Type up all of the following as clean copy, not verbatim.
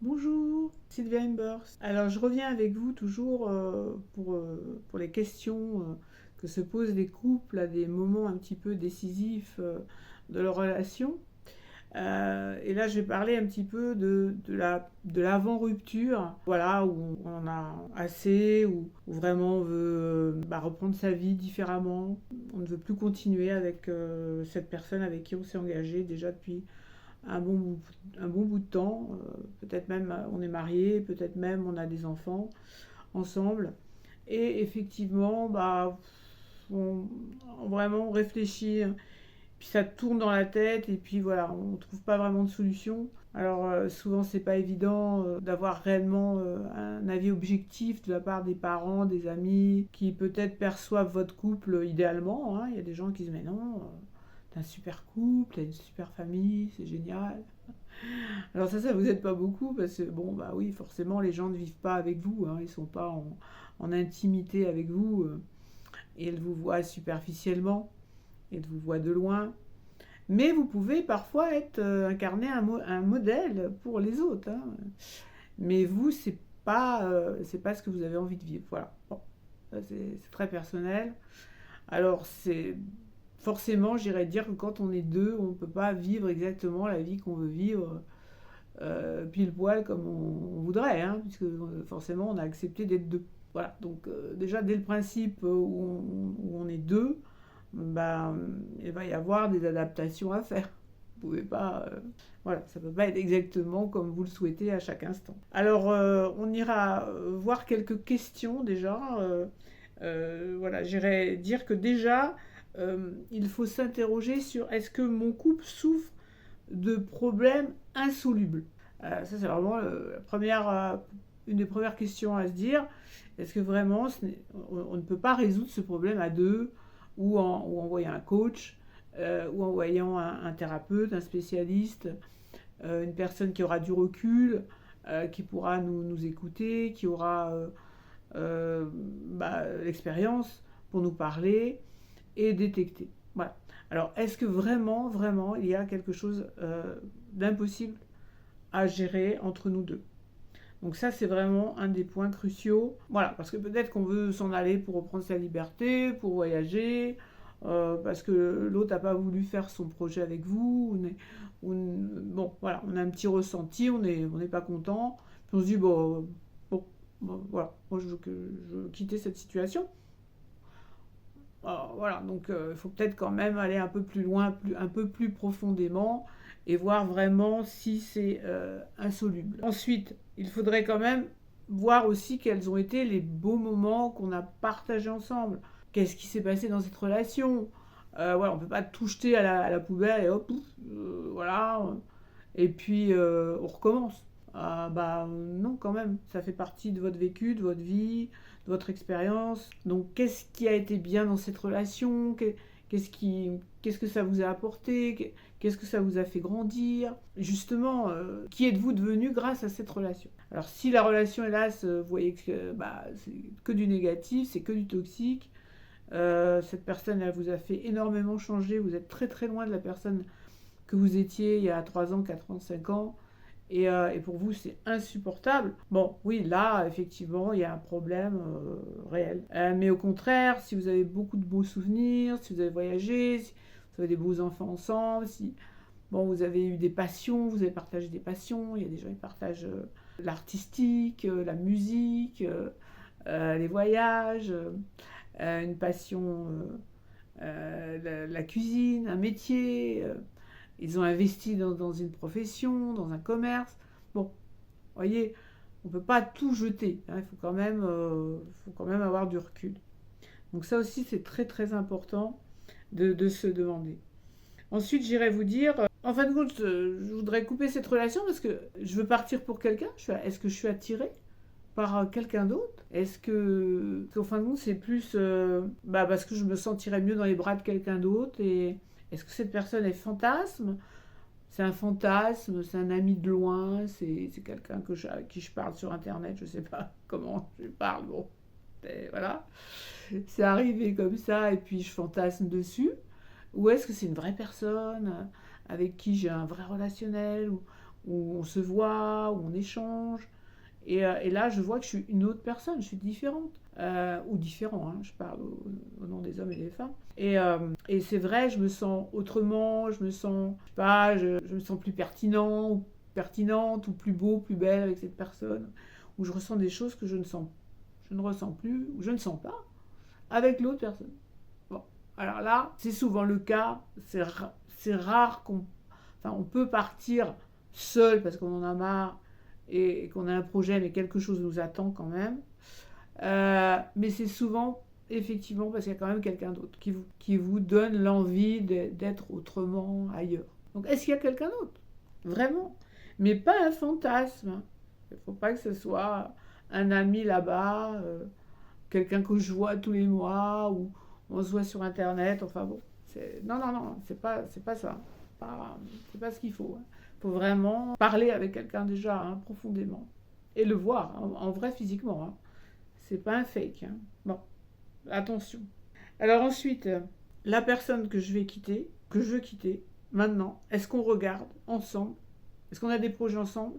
Bonjour, Sylvia Embers. Alors, je reviens avec vous toujours pour les questions que se posent les couples à des moments un petit peu décisifs de leur relation. Et là, je vais parler un petit peu de l'avant-rupture, voilà, où on en a assez, où vraiment on veut reprendre sa vie différemment. On ne veut plus continuer avec cette personne avec qui on s'est engagé déjà depuis un bon bout, un bon bout de temps. Peut-être même on est marié, peut-être même on a des enfants ensemble. Et effectivement, on, vraiment on réfléchit, puis ça tourne dans la tête, et puis voilà, on ne trouve pas vraiment de solution. Alors souvent c'est pas évident d'avoir réellement un avis objectif de la part des parents, des amis, qui peut-être perçoivent votre couple idéalement, hein. Il y a des gens qui disent mais non, t'as un super couple, t'as une super famille, c'est génial. Alors ça vous aide pas beaucoup parce que bon bah oui forcément les gens ne vivent pas avec vous, hein, ils sont pas en intimité avec vous, et ils vous voient superficiellement, ils vous voient de loin. Mais vous pouvez parfois incarner un modèle pour les autres, hein. Mais vous c'est pas ce que vous avez envie de vivre. Voilà. Bon, ça, c'est très personnel. Alors c'est forcément j'irais dire que quand on est deux, on ne peut pas vivre exactement la vie qu'on veut vivre pile poil comme on voudrait, hein, puisque forcément on a accepté d'être deux. Voilà, donc déjà dès le principe où on est deux, bah, il va y avoir des adaptations à faire. Vous pouvez pas, voilà, ça peut pas être exactement comme vous le souhaitez à chaque instant. Alors on ira voir quelques questions déjà. Voilà, j'irais dire que déjà il faut s'interroger sur est-ce que mon couple souffre de problèmes insolubles. Ça, c'est vraiment une des premières questions à se dire. Est-ce que vraiment on ne peut pas résoudre ce problème à deux, ou en voyant un coach, ou en voyant un thérapeute, un spécialiste, une personne qui aura du recul, qui pourra nous écouter, qui aura l'expérience pour nous parler et détecter. Voilà. Alors, est-ce que vraiment, vraiment, il y a quelque chose d'impossible à gérer entre nous deux? Donc ça, c'est vraiment un des points cruciaux. Voilà, parce que peut-être qu'on veut s'en aller pour reprendre sa liberté, pour voyager, parce que l'autre n'a pas voulu faire son projet avec vous. Bon, voilà, on a un petit ressenti, on n'est pas content. Puis on se dit, bon, voilà, moi je veux quitter cette situation. Alors, voilà, donc il faut peut-être quand même aller un peu plus loin, un peu plus profondément, et voir vraiment si c'est insoluble. Ensuite, il faudrait quand même voir aussi quels ont été les beaux moments qu'on a partagés ensemble. Qu'est-ce qui s'est passé dans cette relation? Voilà, on ne peut pas tout jeter à la poubelle et hop, voilà, et puis on recommence. Non, quand même, ça fait partie de votre vécu, de votre vie, de votre expérience. Donc qu'est-ce qui a été bien dans cette relation? Qu'est-ce que ça vous a apporté? Qu'est-ce que ça vous a fait grandir? Justement, qui êtes-vous devenu grâce à cette relation? Alors si la relation, hélas, vous voyez que c'est que du négatif, c'est que du toxique, cette personne, elle vous a fait énormément changer, vous êtes très très loin de la personne que vous étiez il y a 3 ans, 4 ans, 5 ans, et pour vous c'est insupportable. Bon, oui, là, effectivement, il y a un problème réel. Mais au contraire, si vous avez beaucoup de beaux souvenirs, si vous avez voyagé, si vous avez des beaux enfants ensemble, si bon, vous avez eu des passions, vous avez partagé des passions, il y a des gens qui partagent l'artistique, la musique, les voyages, une passion, la cuisine, un métier. Ils ont investi dans une profession, dans un commerce. Bon, vous voyez, on ne peut pas tout jeter, hein, faut quand même avoir du recul. Donc ça aussi, c'est très très important de se demander. Ensuite, j'irai vous dire, en fin de compte, je voudrais couper cette relation parce que je veux partir pour quelqu'un. Est-ce que je suis attirée par quelqu'un d'autre? Est-ce que, qu'en fin de compte, c'est plus parce que je me sentirais mieux dans les bras de quelqu'un d'autre? Et est-ce que cette personne est fantasme? C'est un fantasme, c'est un ami de loin, c'est quelqu'un avec qui je parle sur internet, je sais pas comment je parle, bon, et voilà. C'est arrivé comme ça et puis je fantasme dessus. Ou est-ce que c'est une vraie personne avec qui j'ai un vrai relationnel, où on se voit, où on échange. Et là, je vois que je suis une autre personne, je suis différente. Ou différent, hein, je parle au nom des hommes et des femmes. Et c'est vrai, je me sens autrement, je me sens, je sais pas, je me sens plus pertinent, ou pertinente, ou plus beau, plus belle avec cette personne, où je ressens des choses que je ne ressens plus, ou je ne sens pas, avec l'autre personne. Bon, alors là, c'est souvent le cas, c'est rare enfin, on peut partir seul parce qu'on en a marre et qu'on a un projet, mais quelque chose nous attend quand même. Mais c'est souvent, effectivement, parce qu'il y a quand même quelqu'un d'autre qui vous donne l'envie d'être autrement ailleurs. Donc, est-ce qu'il y a quelqu'un d'autre? Vraiment. Mais pas un fantasme. Il ne faut pas que ce soit un ami là-bas, quelqu'un que je vois tous les mois, ou on se voit sur Internet. Enfin bon, non, non, non, c'est pas ça. C'est pas ce qu'il faut. Il faut vraiment parler avec quelqu'un déjà, hein, profondément. Et le voir, en vrai, physiquement. Hein. C'est pas un fake. Hein. Bon, attention. Alors ensuite, la personne que je veux quitter, maintenant, est-ce qu'on regarde ensemble? Est-ce qu'on a des projets ensemble?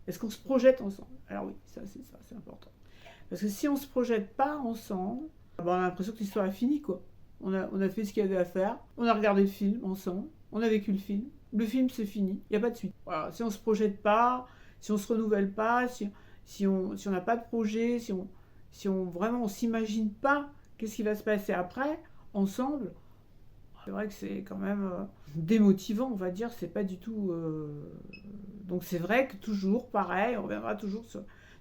Est-ce qu'on se projette ensemble? Alors oui, ça, c'est important. Parce que si on ne se projette pas ensemble, on a l'impression que l'histoire est finie, quoi. On a fait ce qu'il y avait à faire, on a regardé le film ensemble, on a vécu le film c'est fini, il n'y a pas de suite. Voilà. Si on ne se projette pas, si on ne se renouvelle pas, si on n'a pas de projet, si on vraiment on s'imagine pas qu'est-ce qui va se passer après, ensemble, c'est vrai que c'est quand même démotivant, on va dire, c'est pas du tout... Donc c'est vrai que toujours, pareil, on reviendra toujours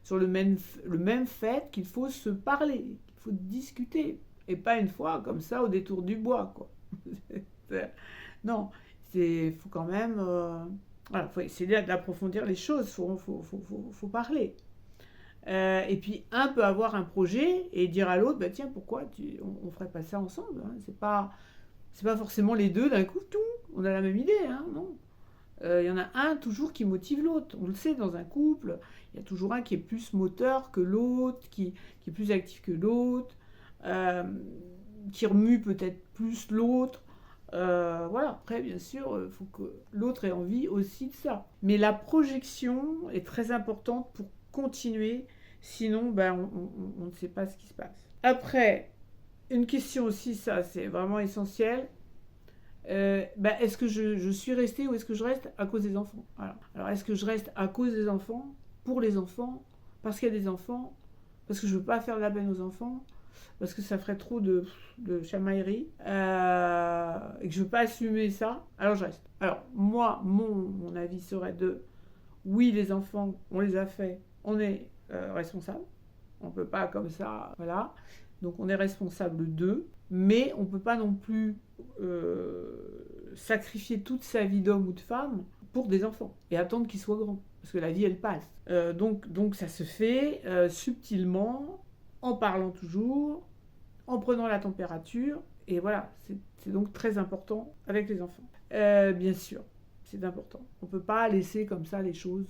sur le même fait qu'il faut se parler, qu'il faut discuter, et pas une fois comme ça au détour du bois, quoi. Non, faut quand même... voilà, faut essayer d'approfondir les choses, faut parler. Et puis un peut avoir un projet et dire à l'autre, bah tiens, pourquoi on ferait pas ça ensemble, hein, c'est pas forcément les deux d'un coup, tout, on a la même idée, hein, non. Il y en a un toujours qui motive l'autre, on le sait dans un couple, il y a toujours un qui est plus moteur que l'autre, qui est plus actif que l'autre, qui remue peut-être plus l'autre. Voilà, après bien sûr, il faut que l'autre ait envie aussi de ça. Mais la projection est très importante pour continuer, sinon ben, on ne sait pas ce qui se passe. Après, une question aussi, ça c'est vraiment essentiel. Est-ce que je suis restée ou est-ce que je reste à cause des enfants? Voilà. Alors est-ce que je reste à cause des enfants, pour les enfants, parce qu'il y a des enfants, parce que je ne veux pas faire de la peine aux enfants, parce que ça ferait trop de chamaillerie, et que je ne veux pas assumer ça, alors je reste. Alors moi, mon avis serait oui, les enfants, on les a fait, on est responsable, on ne peut pas comme ça, voilà. Donc on est responsable d'eux, mais on ne peut pas non plus sacrifier toute sa vie d'homme ou de femme pour des enfants et attendre qu'ils soient grands, parce que la vie elle passe. Donc ça se fait subtilement, en parlant toujours, en prenant la température, et voilà, c'est donc très important avec les enfants. Bien sûr, c'est important. On ne peut pas laisser comme ça les choses...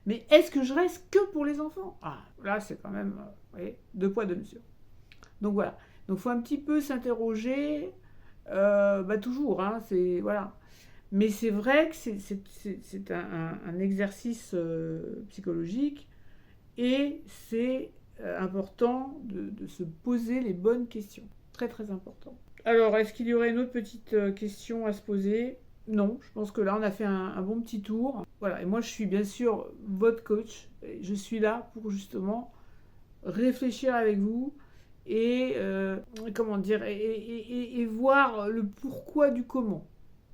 Mais est-ce que je reste que pour les enfants? Ah, là c'est quand même, vous voyez, 2 poids 2 mesures. Donc voilà. Donc il faut un petit peu s'interroger, toujours, hein, voilà. Mais c'est vrai que c'est un exercice psychologique et c'est important de se poser les bonnes questions. Très très important. Alors, est-ce qu'il y aurait une autre petite question à se poser? Non, je pense que là on a fait un bon petit tour. Voilà, et moi je suis bien sûr votre coach. Je suis là pour justement réfléchir avec vous et comment dire et voir le pourquoi du comment.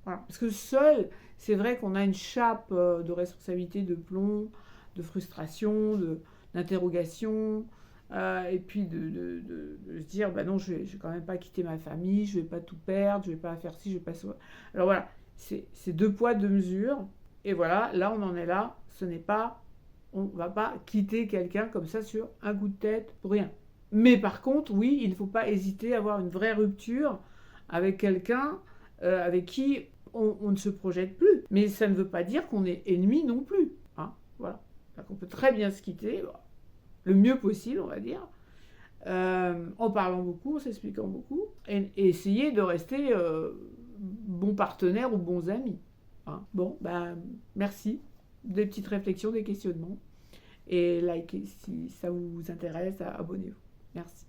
Voilà. Parce que seul, c'est vrai qu'on a une chape de responsabilité, de plomb, de frustration, d'interrogation, et puis de se dire bah non, je vais quand même pas quitter ma famille, je vais pas tout perdre, je vais pas faire ci, je vais pas ça. Alors voilà, c'est 2 poids 2 mesures, et voilà, là on en est là, on va pas quitter quelqu'un comme ça sur un coup de tête pour rien. Mais par contre, oui, il ne faut pas hésiter à avoir une vraie rupture avec quelqu'un avec qui on ne se projette plus. Mais ça ne veut pas dire qu'on est ennemi non plus. Hein, voilà. Donc on peut très bien se quitter, le mieux possible, on va dire, en parlant beaucoup, en s'expliquant beaucoup, et essayer de rester bons partenaires ou bons amis. Hein. Bon, merci. des petites réflexions, des questionnements. Et likez si ça vous intéresse, abonnez-vous. Merci.